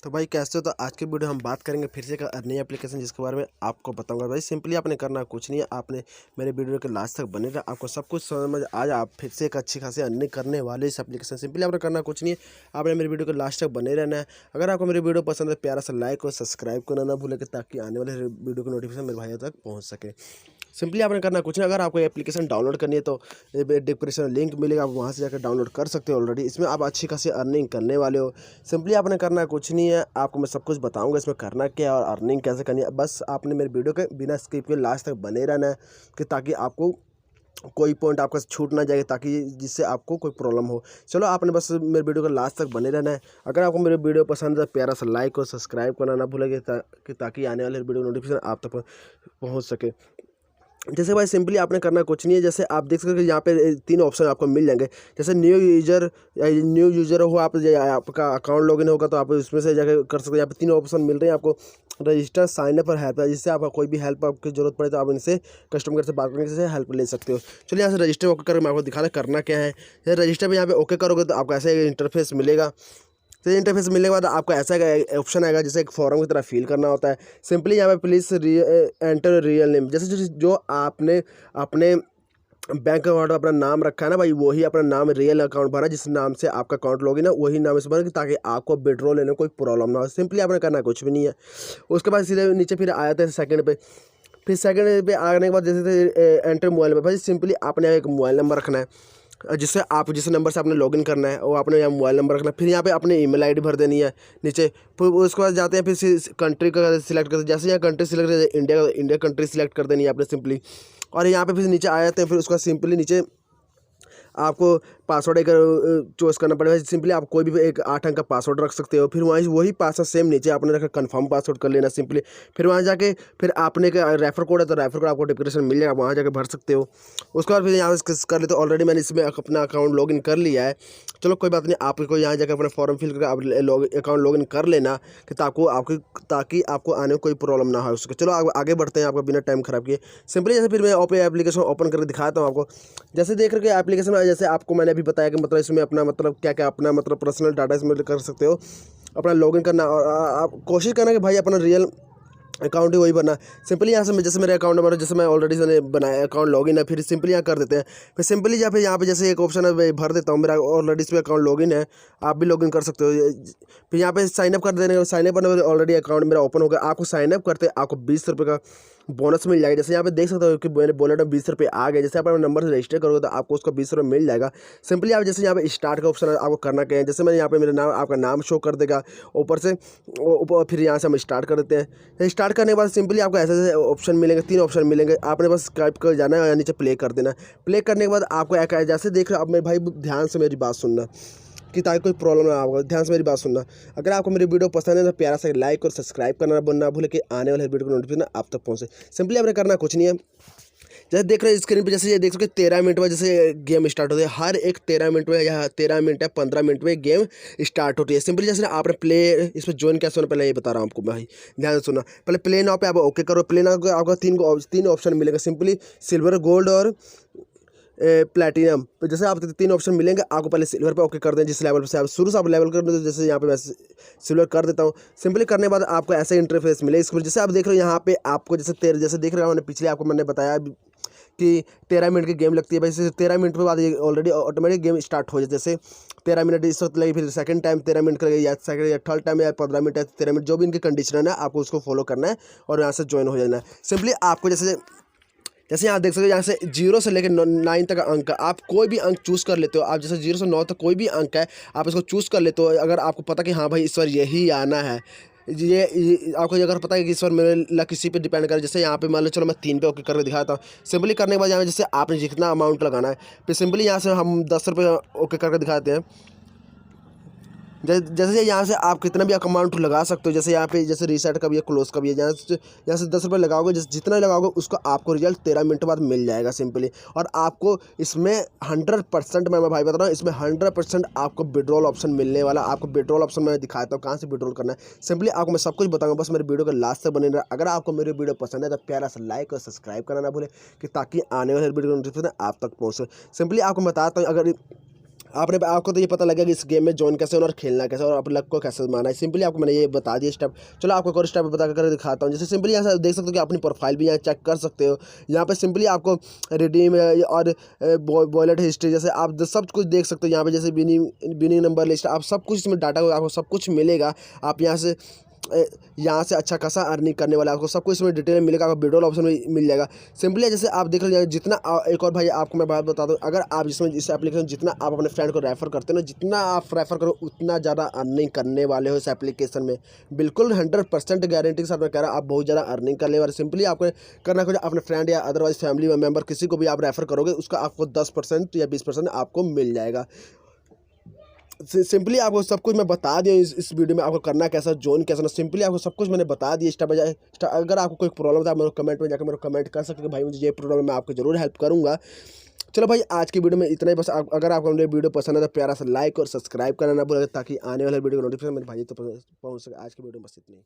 तो भाई कैसे हो। तो आज की वीडियो हम बात करेंगे फिर से एक नई एप्लीकेशन जिसके बारे में आपको बताऊंगा। भाई सिंपली आपने करना कुछ नहीं है, आपने मेरे वीडियो के लास्ट तक बने रहा, आपको सब कुछ समझ आज आप फिर से एक अच्छी खासी अर्निंग करने वाले इस एप्लीकेशन। सिंपली आपने करना कुछ नहीं है, आपने मेरे वीडियो के लास्ट तक बने रहना है। अगर आपको मेरी वीडियो पसंद है प्यारा सा लाइक और सब्सक्राइब करना ना भूलें ताकि आने वाले वीडियो की नोटिफिकेशन मेरे भाइयों तक पहुँच सके। सिंपली आपने करना कुछ नहीं, अगर आपको एप्लीकेशन डाउनलोड करनी है तो डिस्क्रिप्शन में लिंक मिलेगा, आप वहाँ से जाकर डाउनलोड कर सकते हो। ऑलरेडी इसमें आप अच्छी खासी अर्निंग करने वाले हो। सिंपली आपने करना कुछ नहीं है, आपको मैं सब कुछ बताऊंगा इसमें करना क्या है और अर्निंग कैसे करनी है। बस आपने मेरे वीडियो के बिना स्किप के लास्ट तक बने रहना है कि ताकि आपको कोई पॉइंट आपका छूट ना जाए, ताकि जिससे आपको कोई प्रॉब्लम हो। चलो आपने बस मेरे वीडियो के लास्ट तक बने रहना है। अगर आपको मेरे वीडियो पसंद है प्यारा सा लाइक और सब्सक्राइब करना ना भूलेंगे ताकि आने वाले वीडियो नोटिफिकेशन आप तक पहुँच सके। जैसे भाई सिंपली आपने करना कुछ नहीं है, जैसे आप देख सकते हो कि यहाँ पे तीन ऑप्शन आपको मिल जाएंगे। जैसे न्यू यूजर हो आप, आपका अकाउंट लॉगिन होगा तो आप उसमें से जाकर कर सकते हो। यहाँ पे तीन ऑप्शन मिल रहे हैं आपको, रजिस्टर, साइन अप और हेल्प है, जिससे आपका कोई भी हेल्प आपकी जरूरत पड़े तो आप इनसे कस्टमर केयर से बात करके से हेल्प ले सकते हो। चलिए यहाँ से रजिस्टर ओके करके मैं आपको दिखाना करना क्या है। रजिस्टर में यहाँ पे ओके करोगे तो आपको ऐसा इंटरफेस मिलेगा। तो इंटरफेस मिलने के बाद आपको ऐसा ऑप्शन आएगा जैसे एक फॉर्म की तरह फिल करना होता है। सिंपली यहाँ पे प्लीज़ एंटर रियल नेम, जैसे जो आपने अपने बैंक अकाउंट अपना नाम रखा है ना भाई, वही अपना नाम रियल अकाउंट भरा, जिस नाम से आपका अकाउंट लॉगिन है वही नाम से भरा, ताकि आपको विड्रॉल लेने में कोई प्रॉब्लम ना हो। सिंपली आपने करना कुछ भी नहीं है। उसके बाद सीधे नीचे फिर आया था सेकंड पे, फिर सेकंड पे आने के बाद जैसे एंटर मोबाइल नंबर, भाई सिंपली आपने एक मोबाइल नंबर रखना है जिससे आप जिस नंबर से आपने लॉगिन करना है वो आपने यहाँ मोबाइल नंबर रखना है। फिर यहाँ पे अपनी ईमेल आईडी भर देनी है नीचे। फिर उसके बाद जाते हैं फिर कंट्री का सिलेक्ट करते हैं। जैसे यहाँ कंट्री सिलेक्ट करते हैं इंडिया कंट्री सिलेक्ट कर देनी है आपने सिंपली। और यहाँ पे फिर नीचे आ जाते हैं, फिर उसका सिंपली नीचे आपको पासवर्ड एक चॉइस करना पड़ेगा। सिंपली आप कोई भी एक 8 अंक का पासवर्ड रख सकते हो। फिर वही पासवर्ड सेम नीचे आपने रखा कंफर्म पासवर्ड कर लेना सिंपली। फिर वहाँ जाके फिर आपने का रेफर कोड है तो रेफर कोड आपको डिस्क्रिप्शन मिल जाएगा, वहाँ जाके भर सकते हो। उसके बाद फिर यहाँ से कर लेते हो। ऑलरेडी मैंने इसमें अपना अकाउंट लॉगिन कर लिया है। चलो कोई बात नहीं, आपको यहाँ जाकर अपना फॉर्म फिल करके आप अकाउंट लॉगिन कर लेना कि ताकि आपको आने में कोई प्रॉब्लम ना हो उसके। चलो आगे बढ़ते हैं आपका बिना टाइम खराब किए। सिंपली जैसे फिर मैं एप्लीकेशन ओपन करके दिखाता हूँ आपको। जैसे देख रहे हो एप्लीकेशन जैसे आपको मैंने अभी बताया कि मतलब इसमें अपना मतलब क्या क्या अपना मतलब पर्सनल डाटा इसमें कर सकते हो, अपना लॉगिन करना। और आप कोशिश करना कि भाई अपना रियल अकाउंट ही वही बनना। सिंपली यहाँ से जैसे मेरे अकाउंट नंबर जैसे मैं ऑलरेडी मैंने बनाया अकाउंट लॉगिन है, फिर सिंपली यहाँ कर देते हैं। फिर सिंपली यहाँ पे जैसे एक ऑप्शन है भर देता हूँ, मेरा ऑलरेडी इसमें अकाउंट लॉगिन है, आप भी लॉगिन कर सकते हो। फिर यहाँ पे साइनअप कर देने, साइनअप करने ऑलरेडी अकाउंट मेरा ओपन हो गया। आपको साइनअप करते आपको 20 रुपये का बोनस मिल जाएगा। जैसे यहाँ पे देख सकते हो कि मेरे वॉलेट में 20 रुपये आ गए। जैसे आप अपने नंबर से रजिस्टर करोगे तो आपको उसका 20 रुपये मिल जाएगा। सिंपली आप जैसे यहाँ पे स्टार्ट का ऑप्शन है, आपको करना क्या है, जैसे मैंने यहाँ पे मेरा नाम आपका नाम शो कर देगा ऊपर से ऊपर। फिर यहाँ से हम स्टार्ट कर देते हैं। स्टार्ट करने के बाद सिंपली आपको ऐसे ऑप्शन मिलेंगे, 3 ऑप्शन मिलेंगे। आपने बस स्काइप कर जाना है या नीचे प्ले कर देना। प्ले करने के बाद आपको एक जैसे देख रहे हो, अब मेरे भाई ध्यान से मेरी बात सुनना कि ताकि कोई प्रॉब्लम ना होगा, ध्यान से मेरी बात सुनना। अगर आपको मेरी वीडियो पसंद है तो प्यारा सा लाइक और सब्सक्राइब करना ना भूले कि आने वाले वीडियो को नोटिफिकेशन आप तक पहुँचे। सिंपली आपने करना कुछ नहीं है। जैसे देख रहे हैं स्क्रीन पे, जैसे ये देख सकते 13 मिनट में जैसे गेम स्टार्ट होती है। हर एक 13 मिनट में या 13 मिनट या 15 मिनट में गेम स्टार्ट होती है। सिंपली जैसे आपने प्ले इसमें ज्वाइन कैसे होना पहले ये बता रहा हूँ आपको भाई, ध्यान से सुना। पहले प्ले नाउ पे आप ओके करो। प्ले नाउ आपको तीन ऑप्शन मिलेगा, सिंपली सिल्वर, गोल्ड और प्लेटिनम। जैसे आप 3 ऑप्शन मिलेंगे, आपको पहले सिल्वर पे ओके कर दें। जिस लेवल से आप शुरू से आप लेवल कर दें, जैसे यहाँ पे मैं सिल्वर कर देता हूँ। सिंपली करने के बाद आपको ऐसा इंटरफेस मिलेगा। इसमें जैसे आप देख रहे हो यहाँ पे आपको जैसे देख रहे हो पिछले आपको मैंने बताया कि 13 मिनट की गेम लगती है भाई। 13 मिनट के बाद ये ऑलरेडी ऑटोमेटिक गेम स्टार्ट हो जाए। जैसे 13 मिनट इस वक्त लगे, फिर सेकंड टाइम 13 मिनट करेगा, या सेकंड या थर्ड टाइम या 15 मिनट या 13 मिनट, जो भी इनकी कंडीशन है आपको उसको फॉलो करना है और यहाँ से ज्वाइन हो जाना है। सिंपली आपको जैसे यहाँ देख सकते हो, यहाँ से 0 से लेकर 9 तक अंक आप कोई भी अंक चूज़ कर लेते हो। आप जैसे 0 से 9 तक कोई भी अंक है आप इसको चूज़ कर लेते हो। अगर आपको पता कि हाँ भाई इस बार यही आना है, ये आपको अगर पता है कि इस बार मेरे लक किसी पे डिपेंड करे। जैसे यहाँ पे मान लो, चलो मैं 3 पे ओके करके दिखाता हूँ। सिंपली करने के बाद यहाँ जैसे आपने जितना अमाउंट लगाना है, फिर सिंपली यहाँ से हम 10 रुपये ओके करके दिखाते हैं। जैसे यहाँ से आप कितना भी अमाउंट लगा सकते हो। जैसे यहाँ पे जैसे रीसेट का भी है, क्लोज का भी है। यहाँ से 10 रुपये लगाओगे, जितना लगाओगे उसको आपको रिजल्ट 13 मिनट बाद मिल जाएगा सिंपली। और आपको इसमें 100% मैं भाई बता रहा हूँ, इसमें 100% आपको विड्रॉल ऑप्शन मिलने वाला। आपको विड्रॉल ऑप्शन मैं दिखाता हूँ कहाँ से विड्रॉल करना है। सिंपली आपको मैं सब कुछ बताऊँगा, बस मेरे वीडियो के लास्ट तक बने रहा। अगर आपको मेरी वीडियो पसंद है तो प्यारा सा लाइक और सब्सक्राइब करना ना भूलें कि ताकि आने वाले वीडियो नोटिफिकेशन आप तक पहुँचे। सिंपली आपको बताता हूँ, अगर आपको तो ये पता लगेगा कि इस गेम में ज्वाइन कैसे होना और खेलना कैसे और अपने लक को कैसे माना है। सिंपली आपको मैंने ये बता दिया स्टेप। चलो आपको एक और स्टेप बता कर दिखाता हूँ। जैसे सिंपली यहाँ से देख सकते हो कि अपनी प्रोफाइल भी यहाँ चेक कर सकते हो। यहाँ पे सिंपली आपको रिडीम और वॉलेट हिस्ट्री जैसे आप सब कुछ देख सकते हो। यहाँ पे जैसे बिनिंग नंबर लिस्ट आप सब कुछ इसमें डाटा आपको सब कुछ मिलेगा। आप यहाँ से अच्छा खासा अर्निंग करने वाला आपको सब कुछ इसमें डिटेल में मिलेगा। आपको विड्रॉल ऑप्शन में मिल जाएगा। सिंपली जैसे आप देख रहे हैं जितना एक और भाई आपको मैं बात बता दूं, अगर आप इसमें इस एप्लीकेशन जितना आप अपने फ्रेंड को रेफर करते हो ना, जितना आप रेफर करो उतना ज़्यादा अर्निंग करने वाले हो इस एप्लीकेशन में। बिल्कुल 100% गारंटी के साथ मैं कह रहा हूँ आप बहुत ज़्यादा अर्निंग करने वाले। सिंपली आपको करना कुछ अपने फ्रेंड या अदरवाइज फैमिली मेम्बर किसी को भी आप रेफर करोगे उसका आपको 10% या 20% आपको मिल जाएगा। सिंपली आपको सब कुछ मैं बता दिया इस वीडियो में। आपको करना कैसा जोन कैसा ना, सिंपली आपको सब कुछ मैंने बता दिया स्टेप बाय स्टेप। अगर आपको कोई प्रॉब्लम था मेरे कमेंट में जाकर मेरे कमेंट कर सकते हो भाई मुझे ये प्रॉब्लम है, मैं आपको जरूर हेल्प करूंगा। चलो भाई आज की वीडियो में इतना ही बस। अगर आपको मेरी वीडियो पसंद है तो प्यारा सा लाइक और सब्सक्राइब करना ना भूलें ताकि आने वाले वीडियो का नोटिफिकेशन मेरे भाई तो पहुंच सके। आज की वीडियो में बस इतनी ही।